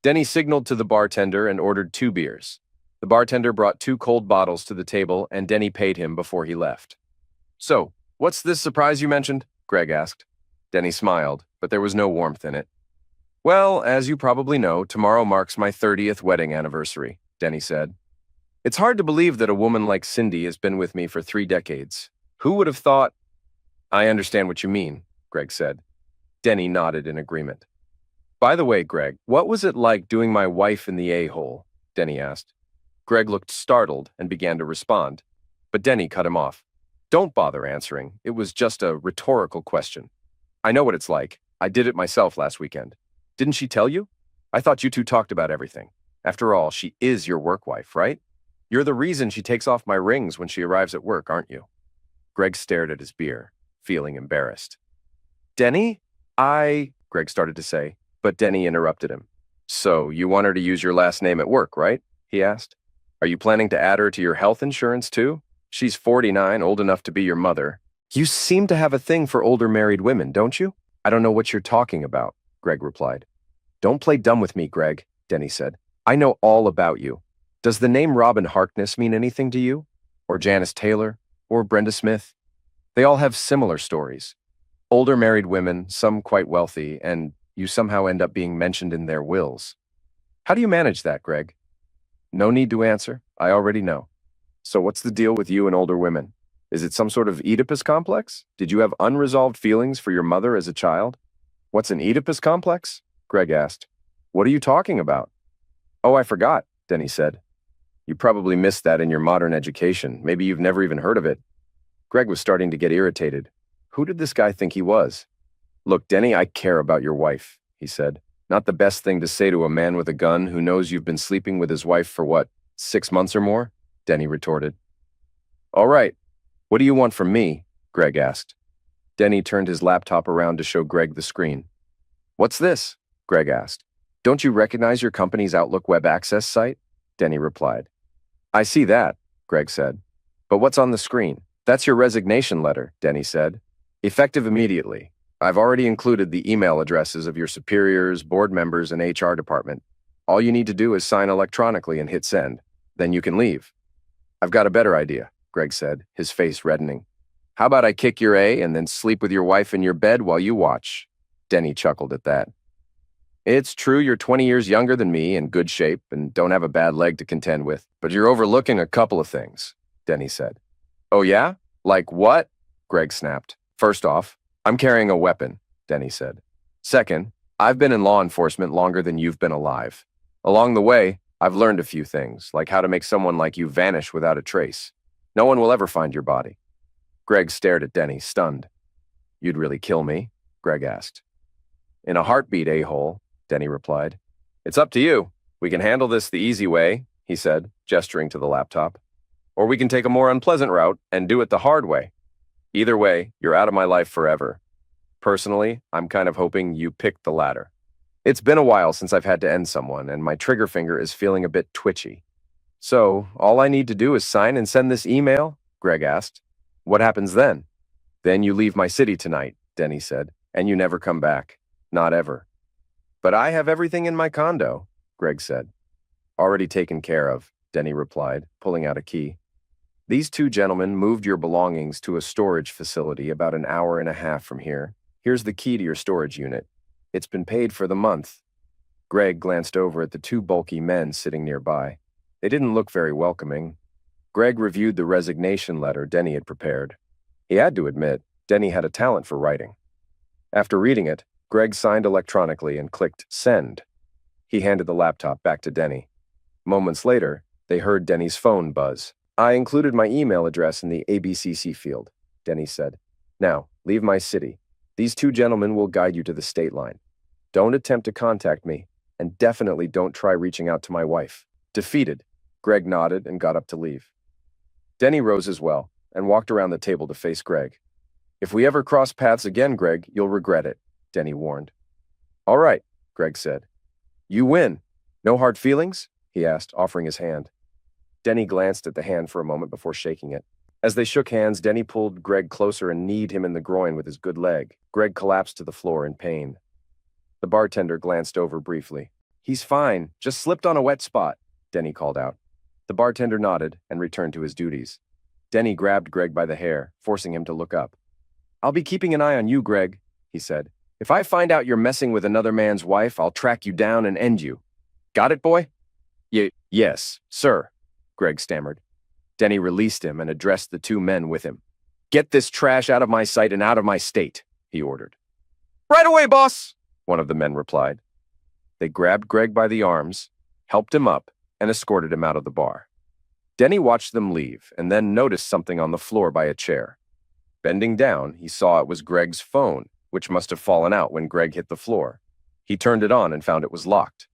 Speaker 1: Denny signaled to the bartender and ordered 2 beers. The bartender brought 2 cold bottles to the table and Denny paid him before he left. "So, what's this surprise you mentioned?" Greg asked. Denny smiled, but there was no warmth in it. "Well, as you probably know, tomorrow marks my 30th wedding anniversary," Denny said. "It's hard to believe that a woman like Cindy has been with me for 3 decades. Who would have thought—" "I understand what you mean," Greg said. Denny nodded in agreement. "By the way, Greg, what was it like doing my wife in the a-hole?" Denny asked. Greg looked startled and began to respond, but Denny cut him off. "Don't bother answering. It was just a rhetorical question. I know what it's like. I did it myself last weekend. Didn't she tell you? I thought you two talked about everything. After all, she is your work wife, right? You're the reason she takes off my rings when she arrives at work, aren't you?" Greg stared at his beer, feeling embarrassed. "Denny? Greg started to say, but Denny interrupted him. "So, you want her to use your last name at work, right?" he asked. "Are you planning to add her to your health insurance, too? She's 49, old enough to be your mother. You seem to have a thing for older married women, don't you?" "I don't know what you're talking about," Greg replied. "Don't play dumb with me, Greg," Denny said. "I know all about you. Does the name Robin Harkness mean anything to you? Or Janice Taylor? Or Brenda Smith? They all have similar stories. Older married women, some quite wealthy, and you somehow end up being mentioned in their wills. How do you manage that, Greg?" "No need to answer. I already know. So what's the deal with you and older women? Is it some sort of Oedipus complex? Did you have unresolved feelings for your mother as a child?" "What's an Oedipus complex?" Greg asked. "What are you talking about?" "Oh, I forgot," Denny said. "You probably missed that in your modern education. Maybe you've never even heard of it." Greg was starting to get irritated. Who did this guy think he was? "Look, Denny, I care about your wife," he said. "Not the best thing to say to a man with a gun who knows you've been sleeping with his wife for what, 6 months or more?" Denny retorted. "All right. What do you want from me?" Greg asked. Denny turned his laptop around to show Greg the screen. "What's this?" Greg asked. "Don't you recognize your company's Outlook web access site?" Denny replied. "I see that," Greg said. "But what's on the screen?" "That's your resignation letter," Denny said. "Effective immediately. I've already included the email addresses of your superiors, board members, and HR department. All you need to do is sign electronically and hit send. Then you can leave." "I've got a better idea," Greg said, his face reddening. "How about I kick your A and then sleep with your wife in your bed while you watch?" Denny chuckled at that. "It's true you're 20 years younger than me, in good shape, and don't have a bad leg to contend with, but you're overlooking a couple of things," Denny said. "Oh yeah? Like what?" Greg snapped. "First off, I'm carrying a weapon," Denny said. "Second, I've been in law enforcement longer than you've been alive. Along the way, I've learned a few things, like how to make someone like you vanish without a trace. No one will ever find your body." Greg stared at Denny, stunned. "You'd really kill me?" Greg asked. "In a heartbeat, a-hole," Denny replied. "It's up to you. We can handle this the easy way," he said, gesturing to the laptop. "Or we can take a more unpleasant route and do it the hard way. Either way, you're out of my life forever. Personally, I'm kind of hoping you picked the latter. It's been a while since I've had to end someone, and my trigger finger is feeling a bit twitchy. So, all I need to do is sign and send this email?" Greg asked. "What happens then?" "Then you leave my city tonight," Denny said, "and you never come back. Not ever." "But I have everything in my condo," Greg said. "Already taken care of," Denny replied, pulling out a key. "These 2 gentlemen moved your belongings to a storage facility about an hour and a half from here. Here's the key to your storage unit. It's been paid for the month." Greg glanced over at the 2 bulky men sitting nearby. They didn't look very welcoming. Greg reviewed the resignation letter Denny had prepared. He had to admit, Denny had a talent for writing. After reading it, Greg signed electronically and clicked send. He handed the laptop back to Denny. Moments later, they heard Denny's phone buzz. "I included my email address in the ABCC field," Denny said. "Now, leave my city. These 2 gentlemen will guide you to the state line. Don't attempt to contact me, and definitely don't try reaching out to my wife." Defeated, Greg nodded and got up to leave. Denny rose as well and walked around the table to face Greg. "If we ever cross paths again, Greg, you'll regret it," Denny warned. "All right," Greg said. "You win. No hard feelings?" he asked, offering his hand. Denny glanced at the hand for a moment before shaking it. As they shook hands, Denny pulled Greg closer and kneed him in the groin with his good leg. Greg collapsed to the floor in pain. The bartender glanced over briefly. "He's fine, just slipped on a wet spot," Denny called out. The bartender nodded and returned to his duties. Denny grabbed Greg by the hair, forcing him to look up. "I'll be keeping an eye on you, Greg," he said. "If I find out you're messing with another man's wife, I'll track you down and end you. Got it, boy?" Yes, sir," Greg stammered. Denny released him and addressed the two men with him. "Get this trash out of my sight and out of my state," he ordered. "Right away, boss," one of the men replied. They grabbed Greg by the arms, helped him up, and escorted him out of the bar. Denny watched them leave and then noticed something on the floor by a chair. Bending down, he saw it was Greg's phone, which must have fallen out when Greg hit the floor. He turned it on and found it was locked.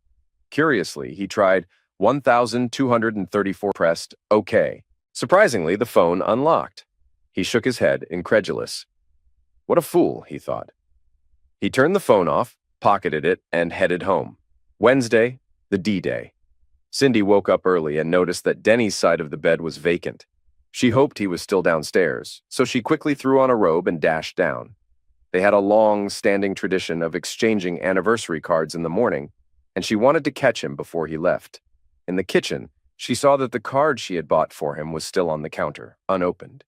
Speaker 1: Curiously, he tried 1,234, pressed OK. Surprisingly, the phone unlocked. He shook his head, incredulous. What a fool, he thought. He turned the phone off, pocketed it, and headed home. Wednesday, the D-Day. Cindy woke up early and noticed that Denny's side of the bed was vacant. She hoped he was still downstairs, so she quickly threw on a robe and dashed down. They had a long-standing tradition of exchanging anniversary cards in the morning, and she wanted to catch him before he left. In the kitchen, she saw that the card she had bought for him was still on the counter, unopened.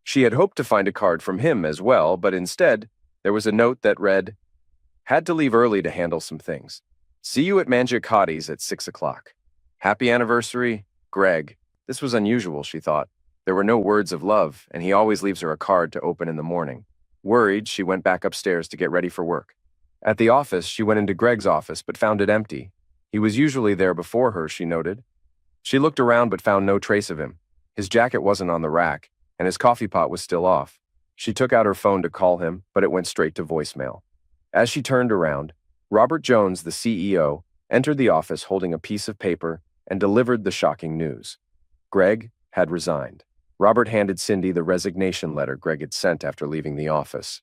Speaker 1: She had hoped to find a card from him as well, but instead, there was a note that read, "Had to leave early to handle some things. See you at Mangiacotti's at 6 o'clock. Happy anniversary, Greg." This was unusual, she thought. There were no words of love, and he always leaves her a card to open in the morning. Worried, she went back upstairs to get ready for work. At the office, she went into Greg's office but found it empty. He was usually there before her, she noted. She looked around but found no trace of him. His jacket wasn't on the rack, and his coffee pot was still off. She took out her phone to call him, but it went straight to voicemail. As she turned around, Robert Jones, the CEO, entered the office holding a piece of paper and delivered the shocking news. Greg had resigned. Robert handed Cindy the resignation letter Greg had sent after leaving the office.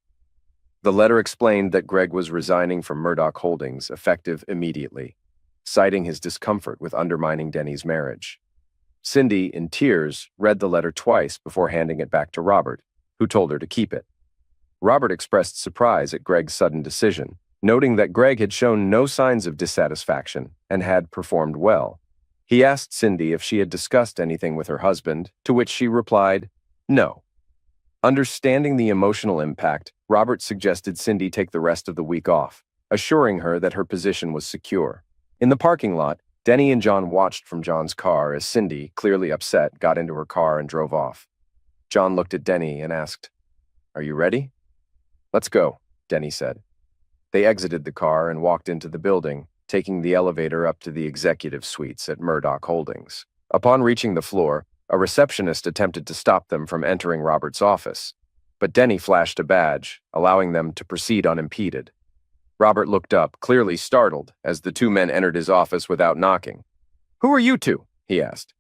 Speaker 1: The letter explained that Greg was resigning from Murdoch Holdings, effective immediately, citing his discomfort with undermining Denny's marriage. Cindy, in tears, read the letter twice before handing it back to Robert, who told her to keep it. Robert expressed surprise at Greg's sudden decision, noting that Greg had shown no signs of dissatisfaction and had performed well. He asked Cindy if she had discussed anything with her husband, to which she replied, no. Understanding the emotional impact, Robert suggested Cindy take the rest of the week off, assuring her that her position was secure. In the parking lot, Denny and John watched from John's car as Cindy, clearly upset, got into her car and drove off. John looked at Denny and asked, "Are you ready?" "Let's go," Denny said. They exited the car and walked into the building, taking the elevator up to the executive suites at Murdoch Holdings. Upon reaching the floor, a receptionist attempted to stop them from entering Robert's office, but Denny flashed a badge, allowing them to proceed unimpeded. Robert looked up, clearly startled, as the two men entered his office without knocking. "Who are you two?" he asked.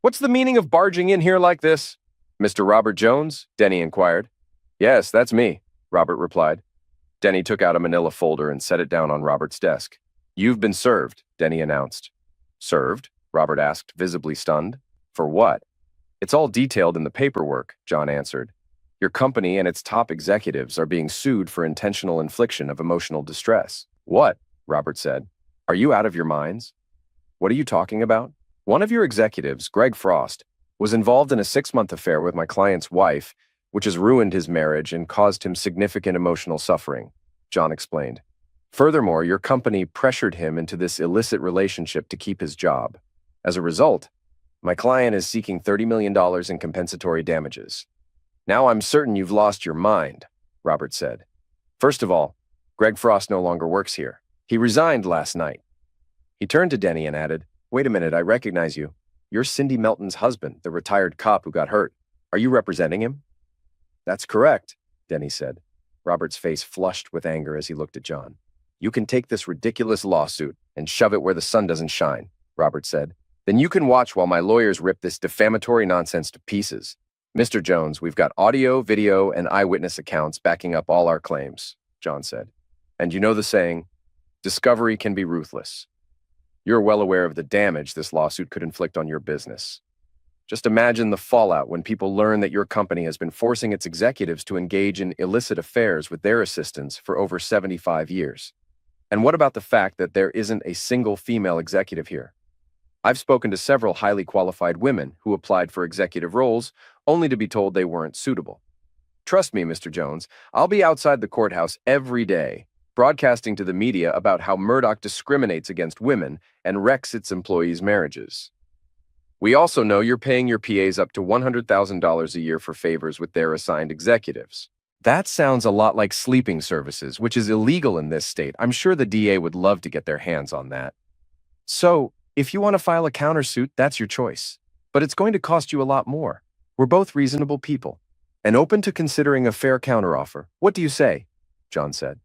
Speaker 1: "What's the meaning of barging in here like this?" "Mr. Robert Jones?" Denny inquired. "Yes, that's me," Robert replied. Denny took out a manila folder and set it down on Robert's desk. "You've been served," Denny announced. "Served?" Robert asked, visibly stunned. "For what?" "It's all detailed in the paperwork," John answered. "Your company and its top executives are being sued for intentional infliction of emotional distress." "What?" Robert said. "Are you out of your minds?" "What are you talking about?" "One of your executives, Greg Frost, was involved in a 6-month affair with my client's wife, which has ruined his marriage and caused him significant emotional suffering," John explained. "Furthermore, your company pressured him into this illicit relationship to keep his job. As a result, my client is seeking $30 million in compensatory damages." "Now I'm certain you've lost your mind," Robert said. "First of all, Greg Frost no longer works here. He resigned last night." He turned to Denny and added, "Wait a minute, I recognize you. You're Cindy Melton's husband, the retired cop who got hurt. Are you representing him?" "That's correct," Denny said. Robert's face flushed with anger as he looked at John. "You can take this ridiculous lawsuit and shove it where the sun doesn't shine," Robert said. Then you can watch while my lawyers rip this defamatory nonsense to pieces. Mr. Jones, we've got audio, video, and eyewitness accounts backing up all our claims, John said. And you know the saying, discovery can be ruthless. You're well aware of the damage this lawsuit could inflict on your business. Just imagine the fallout when people learn that your company has been forcing its executives to engage in illicit affairs with their assistants for over 75 years. And what about the fact that there isn't a single female executive here? I've spoken to several highly qualified women who applied for executive roles only to be told they weren't suitable. Trust me, Mr. Jones, I'll be outside the courthouse every day, broadcasting to the media about how Murdoch discriminates against women and wrecks its employees' marriages. We also know you're paying your PAs up to $100,000 a year for favors with their assigned executives. That sounds a lot like sleeping services, which is illegal in this state. I'm sure the DA would love to get their hands on that. So, if you want to file a countersuit, that's your choice. But it's going to cost you a lot more. We're both reasonable people and open to considering a fair counteroffer. What do you say? John said.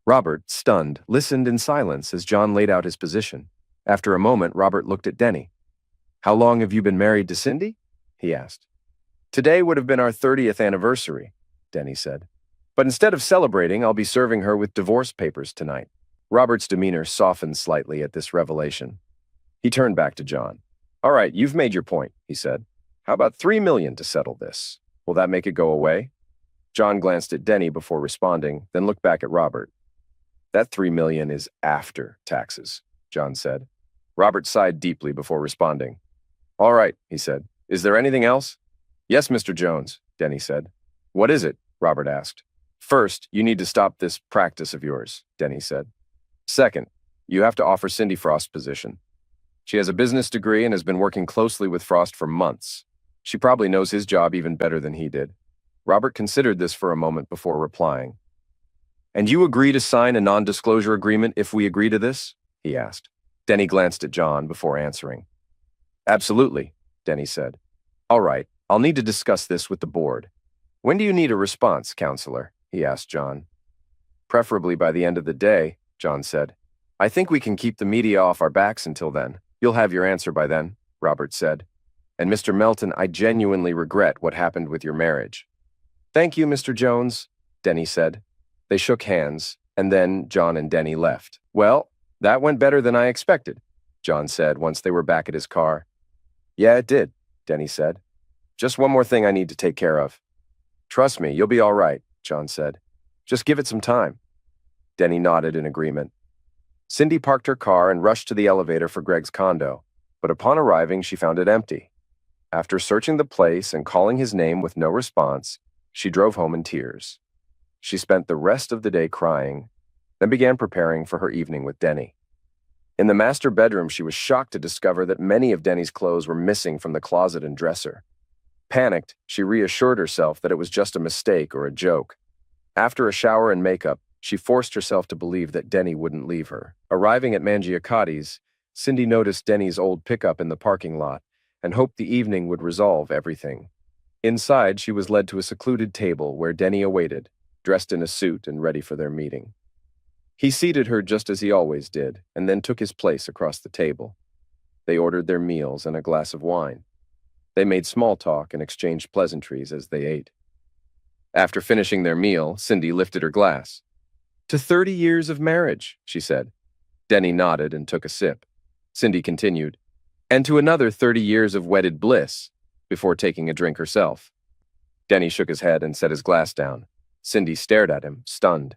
Speaker 1: Robert, stunned, listened in silence as John laid out his position. After a moment, Robert looked at Denny. How long have you been married to Cindy? He asked. Today would have been our 30th anniversary, Denny said. But instead of celebrating, I'll be serving her with divorce papers tonight. Robert's demeanor softened slightly at this revelation. He turned back to John. All right, you've made your point, he said. How about $3 million to settle this? Will that make it go away? John glanced at Denny before responding, then looked back at Robert. That $3 million is after taxes, John said. Robert sighed deeply before responding. All right, he said. Is there anything else? Yes, Mr. Jones, Denny said. What is it? Robert asked. First, you need to stop this practice of yours, Denny said. Second, you have to offer Cindy Frost's position. She has a business degree and has been working closely with Frost for months. She probably knows his job even better than he did. Robert considered this for a moment before replying. And you agree to sign a non-disclosure agreement if we agree to this? He asked. Denny glanced at John before answering. Absolutely, Denny said. All right, I'll need to discuss this with the board. When do you need a response, counselor? He asked John. Preferably by the end of the day, John said. I think we can keep the media off our backs until then. You'll have your answer by then, Robert said. And Mr. Melton, I genuinely regret what happened with your marriage. Thank you, Mr. Jones, Denny said. They shook hands, and then John and Denny left. Well, that went better than I expected, John said once they were back at his car. Yeah, it did, Denny said. Just one more thing I need to take care of. Trust me, you'll be all right, John said. Just give it some time. Denny nodded in agreement. Cindy parked her car and rushed to the elevator for Greg's condo, but upon arriving, she found it empty. After searching the place and calling his name with no response, she drove home in tears. She spent the rest of the day crying, then began preparing for her evening with Denny. In the master bedroom, she was shocked to discover that many of Denny's clothes were missing from the closet and dresser. Panicked, she reassured herself that it was just a mistake or a joke. After a shower and makeup, she forced herself to believe that Denny wouldn't leave her. Arriving at Mangiacotti's, Cindy noticed Denny's old pickup in the parking lot and hoped the evening would resolve everything. Inside, she was led to a secluded table where Denny awaited, dressed in a suit and ready for their meeting. He seated her just as he always did, and then took his place across the table. They ordered their meals and a glass of wine. They made small talk and exchanged pleasantries as they ate. After finishing their meal, Cindy lifted her glass. To 30 years of marriage, she said. Denny nodded and took a sip. Cindy continued, and to another 30 years of wedded bliss, before taking a drink herself. Denny shook his head and set his glass down. Cindy stared at him, stunned.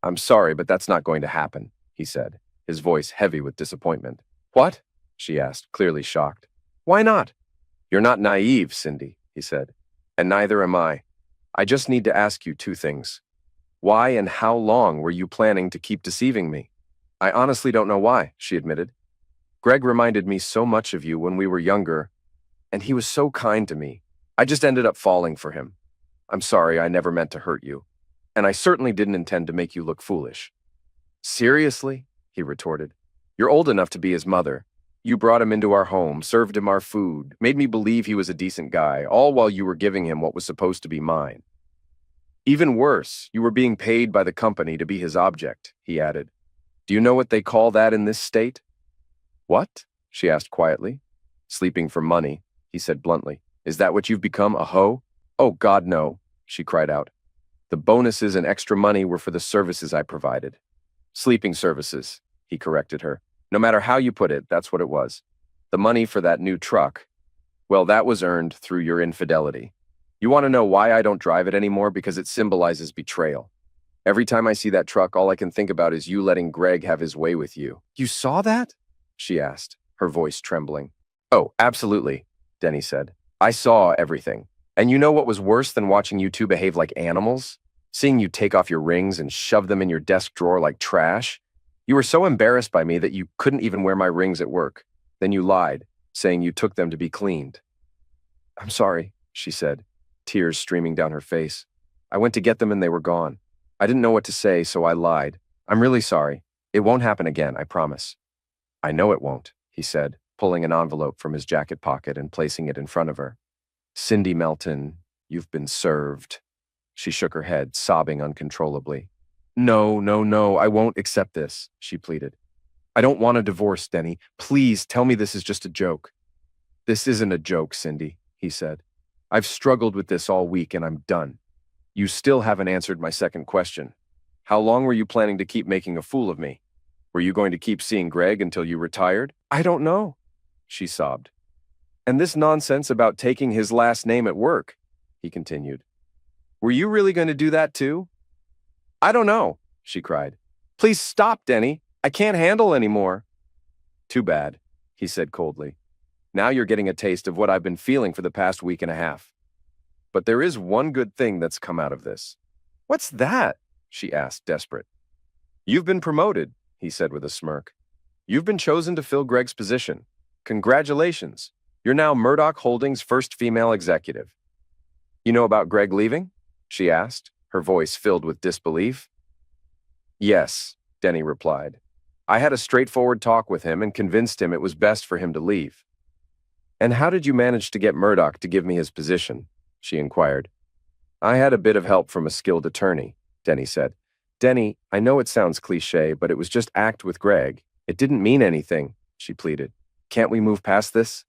Speaker 1: I'm sorry, but that's not going to happen, he said, his voice heavy with disappointment. What? She asked, clearly shocked. Why not? You're not naive, Cindy, he said, and neither am I. I just need to ask you two things. Why and how long were you planning to keep deceiving me? I honestly don't know why, she admitted. Greg reminded me so much of you when we were younger, and he was so kind to me. I just ended up falling for him. I'm sorry, I never meant to hurt you. And I certainly didn't intend to make you look foolish. Seriously? He retorted. You're old enough to be his mother. You brought him into our home, served him our food, made me believe he was a decent guy, all while you were giving him what was supposed to be mine. Even worse, you were being paid by the company to be his object, he added. Do you know what they call that in this state? What? She asked quietly. Sleeping for money, he said bluntly. Is that what you've become, a hoe? Oh, God, no, she cried out. The bonuses and extra money were for the services I provided. Sleeping services, he corrected her. No matter how you put it, that's what it was. The money for that new truck, well, that was earned through your infidelity. You want to know why I don't drive it anymore? Because it symbolizes betrayal. Every time I see that truck, all I can think about is you letting Greg have his way with you. You saw that? She asked, her voice trembling. Oh, absolutely, Denny said. I saw everything. And you know what was worse than watching you two behave like animals? Seeing you take off your rings and shove them in your desk drawer like trash? You were so embarrassed by me that you couldn't even wear my rings at work. Then you lied, saying you took them to be cleaned. I'm sorry, she said, tears streaming down her face. I went to get them and they were gone. I didn't know what to say, so I lied. I'm really sorry. It won't happen again, I promise. I know it won't, he said, pulling an envelope from his jacket pocket and placing it in front of her. Cindy Melton, you've been served. She shook her head, sobbing uncontrollably. No, no, no, I won't accept this, she pleaded. I don't want a divorce, Denny. Please tell me this is just a joke. This isn't a joke, Cindy, he said. I've struggled with this all week and I'm done. You still haven't answered my second question. How long were you planning to keep making a fool of me? Were you going to keep seeing Greg until you retired? I don't know, she sobbed. And this nonsense about taking his last name at work, he continued. Were you really going to do that too? I don't know, she cried. Please stop, Denny. I can't handle anymore. Too bad, he said coldly. Now you're getting a taste of what I've been feeling for the past week and a half. But there is one good thing that's come out of this. What's that? She asked, desperate. You've been promoted, he said with a smirk. You've been chosen to fill Greg's position. Congratulations. You're now Murdoch Holdings' first female executive. You know about Greg leaving? She asked, her voice filled with disbelief. Yes, Denny replied. I had a straightforward talk with him and convinced him it was best for him to leave. And how did you manage to get Murdoch to give me his position? She inquired. I had a bit of help from a skilled attorney, Denny said. Denny, I know it sounds cliche, but it was just act with Greg. It didn't mean anything, she pleaded. Can't we move past this?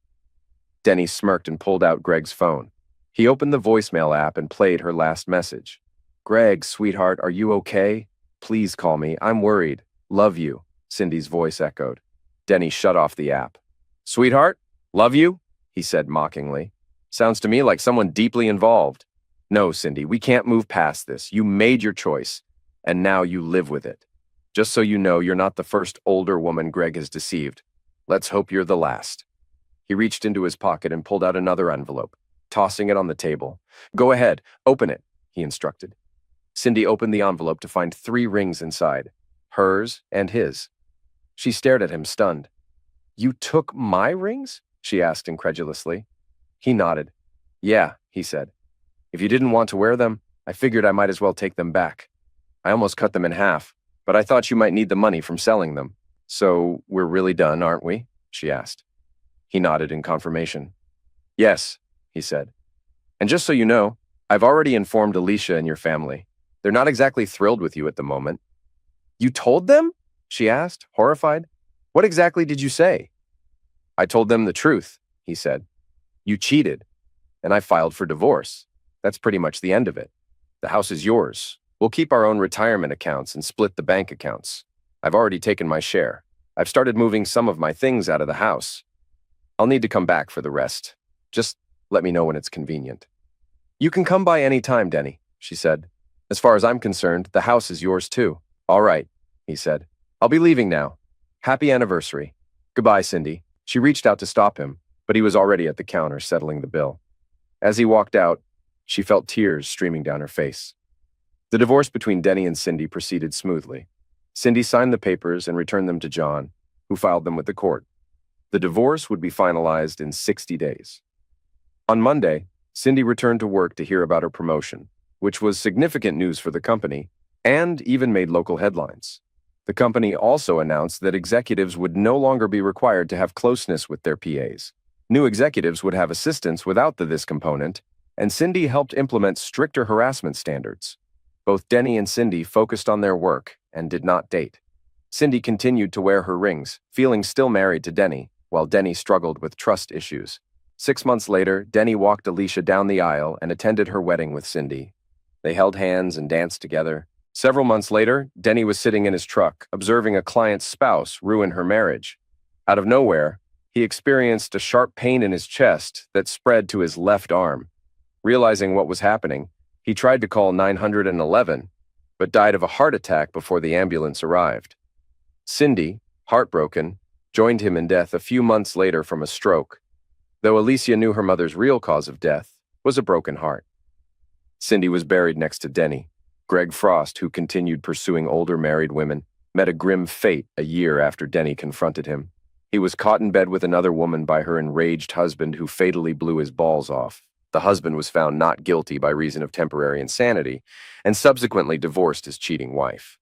Speaker 1: Denny smirked and pulled out Greg's phone. He opened the voicemail app and played her last message. Greg, sweetheart, are you okay? Please call me. I'm worried. Love you, Cindy's voice echoed. Denny shut off the app. Sweetheart? Love you? He said mockingly. Sounds to me like someone deeply involved. No, Cindy, we can't move past this. You made your choice, and now you live with it. Just so you know, you're not the first older woman Greg has deceived. Let's hope you're the last. He reached into his pocket and pulled out another envelope, tossing it on the table. Go ahead, open it, he instructed. Cindy opened the envelope to find 3 rings inside, hers and his. She stared at him, stunned. You took my rings? She asked incredulously. He nodded. Yeah, he said. If you didn't want to wear them, I figured I might as well take them back. I almost cut them in half, but I thought you might need the money from selling them. So we're really done, aren't we? She asked. He nodded in confirmation. Yes, he said. And just so you know, I've already informed Alicia and your family. They're not exactly thrilled with you at the moment. You told them? She asked, horrified. What exactly did you say? I told them the truth, he said. You cheated, and I filed for divorce. That's pretty much the end of it. The house is yours. We'll keep our own retirement accounts and split the bank accounts. I've already taken my share. I've started moving some of my things out of the house. I'll need to come back for the rest. Just let me know when it's convenient. You can come by any time, Denny, she said. As far as I'm concerned, the house is yours too. All right, he said. I'll be leaving now. Happy anniversary. Goodbye, Cindy. She reached out to stop him, but he was already at the counter settling the bill. As he walked out, she felt tears streaming down her face. The divorce between Denny and Cindy proceeded smoothly. Cindy signed the papers and returned them to John, who filed them with the court. The divorce would be finalized in 60 days. On Monday, Cindy returned to work to hear about her promotion, which was significant news for the company and even made local headlines. The company also announced that executives would no longer be required to have closeness with their PAs. New executives would have assistants without the this component, and Cindy helped implement stricter harassment standards. Both Denny and Cindy focused on their work and did not date. Cindy continued to wear her rings, feeling still married to Denny, while Denny struggled with trust issues. 6 months later, Denny walked Alicia down the aisle and attended her wedding with Cindy. They held hands and danced together. Several months later, Denny was sitting in his truck, observing a client's spouse ruin her marriage. Out of nowhere, he experienced a sharp pain in his chest that spread to his left arm. Realizing what was happening, he tried to call 911, but died of a heart attack before the ambulance arrived. Cindy, heartbroken, joined him in death a few months later from a stroke, though Alicia knew her mother's real cause of death was a broken heart. Cindy was buried next to Denny. Greg Frost, who continued pursuing older married women, met a grim fate a year after Denny confronted him. He was caught in bed with another woman by her enraged husband who fatally blew his balls off. The husband was found not guilty by reason of temporary insanity and subsequently divorced his cheating wife.